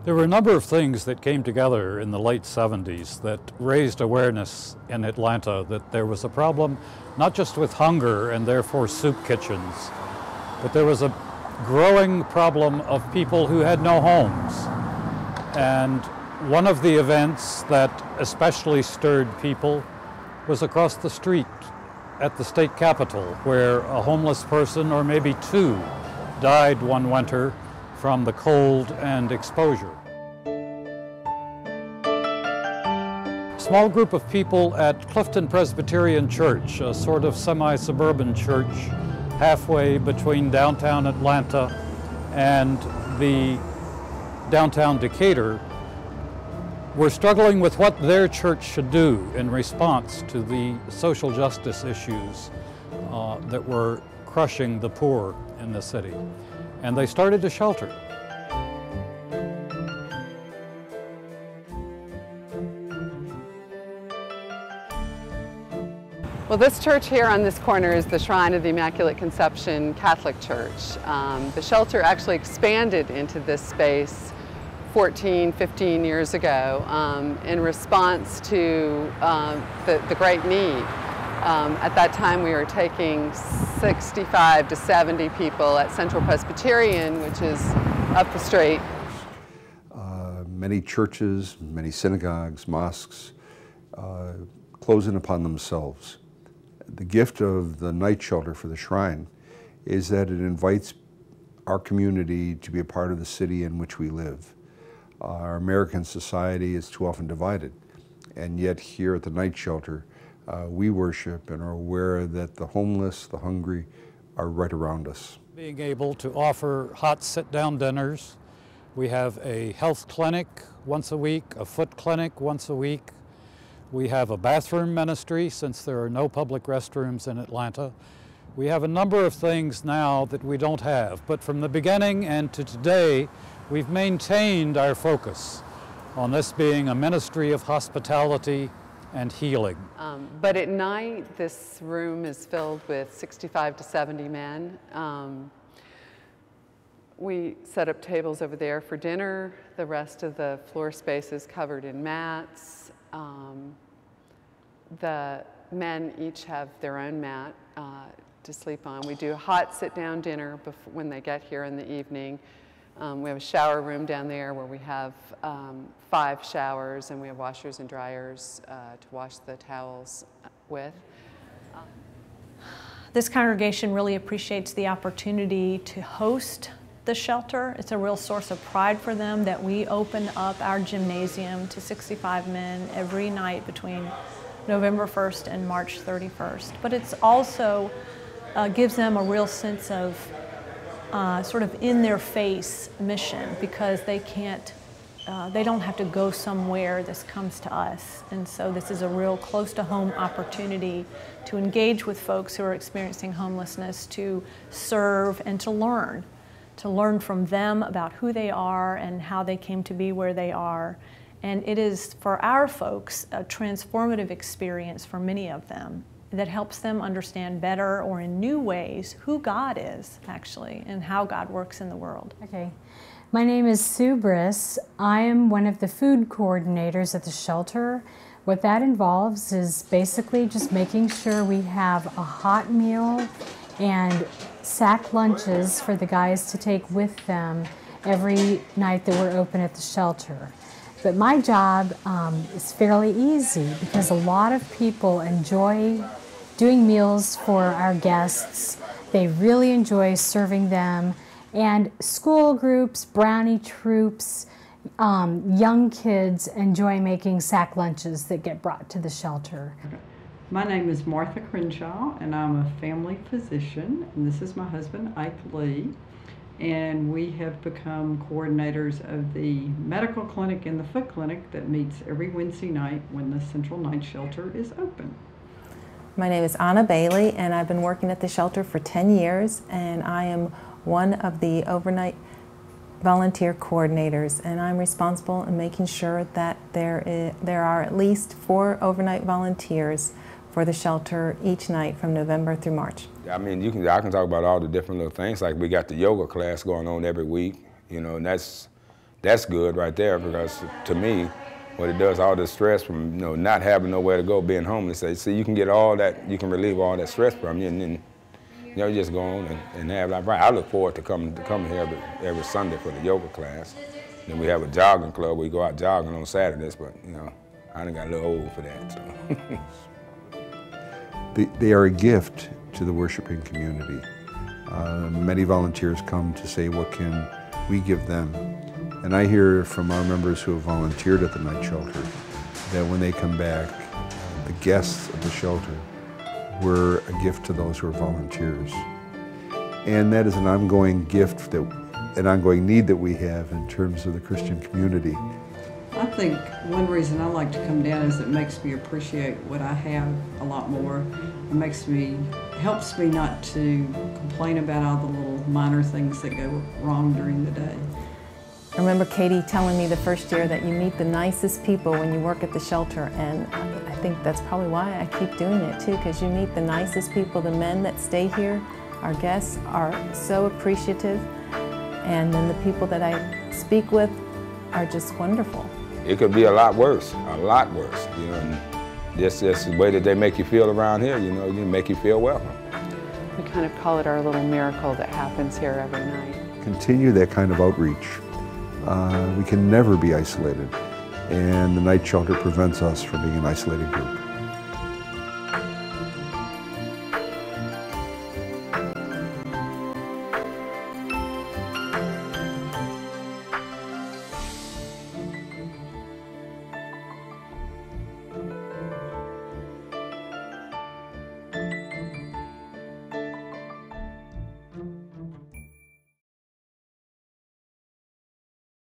There were a number of things that came together in the late 70s that raised awareness in Atlanta that there was a problem not just with hunger and therefore soup kitchens, but there was a growing problem of people who had no homes. And one of the events that especially stirred people was across the street at the state capitol, where a homeless person, or maybe two, died one winter from the cold and exposure. A small group of people at Clifton Presbyterian Church, a sort of semi-suburban church halfway between downtown Atlanta and the downtown Decatur, were struggling with what their church should do in response to the social justice issues that were crushing the poor in the city. And they started a shelter. Well, this church here on this corner is the Shrine of the Immaculate Conception Catholic Church. The shelter actually expanded into this space 15 years ago in response to the great need. At that time we were taking 65 to 70 people at Central Presbyterian, which is up the street. Many churches, many synagogues, mosques close in upon themselves. The gift of the night shelter for the Shrine is that it invites our community to be a part of the city in which we live. Our American society is too often divided, and yet here at the night shelter we worship and are aware that the homeless, the hungry are right around us. Being able to offer hot sit-down dinners. We have a health clinic once a week, a foot clinic once a week. We have a bathroom ministry since there are no public restrooms in Atlanta. We have a number of things now that we don't have, but from the beginning and to today, we've maintained our focus on this being a ministry of hospitality and healing. But at night, this room is filled with 65 to 70 men. We set up tables over there for dinner. The rest of the floor space is covered in mats. The men each have their own mat to sleep on. We do a hot sit-down dinner when they get here in the evening. We have a shower room down there where we have 5 showers, and we have washers and dryers to wash the towels with. This congregation really appreciates the opportunity to host the shelter. It's a real source of pride for them that we open up our gymnasium to 65 men every night between November 1st and March 31st. But it's also gives them a real sense of sort of in-their-face mission, because they don't have to go somewhere. This comes to us. And so this is a real close-to-home opportunity to engage with folks who are experiencing homelessness, to serve and to learn from them about who they are and how they came to be where they are. And it is, for our folks, a transformative experience for many of them that helps them understand better, or in new ways, who God is, actually, and how God works in the world. Okay. My name is Sue Briss. I am one of the food coordinators at the shelter. What that involves is basically just making sure we have a hot meal and sack lunches for the guys to take with them every night that we're open at the shelter. But my job is fairly easy, because a lot of people enjoy doing meals for our guests. They really enjoy serving them. And school groups, brownie troops, young kids enjoy making sack lunches that get brought to the shelter. My name is Martha Crenshaw, and I'm a family physician, and this is my husband, Ike Lee, and we have become coordinators of the medical clinic and the foot clinic that meets every Wednesday night when the Central Night Shelter is open. My name is Anna Bailey, and I've been working at the shelter for 10 years, and I am one of the overnight volunteer coordinators, and I'm responsible in making sure that there are at least 4 overnight volunteers for the shelter each night from November through March. I mean, I can talk about all the different little things. Like, we got the yoga class going on every week, you know, and that's that's good right there, because to me, what it does, all the stress from not having nowhere to go, being homeless, see, you can get all that, you can relieve all that stress from you, and then you just go on and have life right. I look forward to coming here every Sunday for the yoga class. Then we have a jogging club. We go out jogging on Saturdays, but I done got a little old for that. So. They are a gift to the worshiping community. Many volunteers come to say, what can we give them? And I hear from our members who have volunteered at the night shelter that when they come back, the guests of the shelter were a gift to those who are volunteers. And that is an ongoing gift, an ongoing need that we have in terms of the Christian community. I think one reason I like to come down is it makes me appreciate what I have a lot more. It helps me not to complain about all the little minor things that go wrong during the day. I remember Katie telling me the first year that you meet the nicest people when you work at the shelter, and I think that's probably why I keep doing it too, because you meet the nicest people. The men that stay here, our guests, are so appreciative, and then the people that I speak with are just wonderful. It could be a lot worse, and just the way that they make you feel around here, you make you feel welcome. We kind of call it our little miracle that happens here every night. Continue that kind of outreach. We can never be isolated, and the night shelter prevents us from being an isolated group.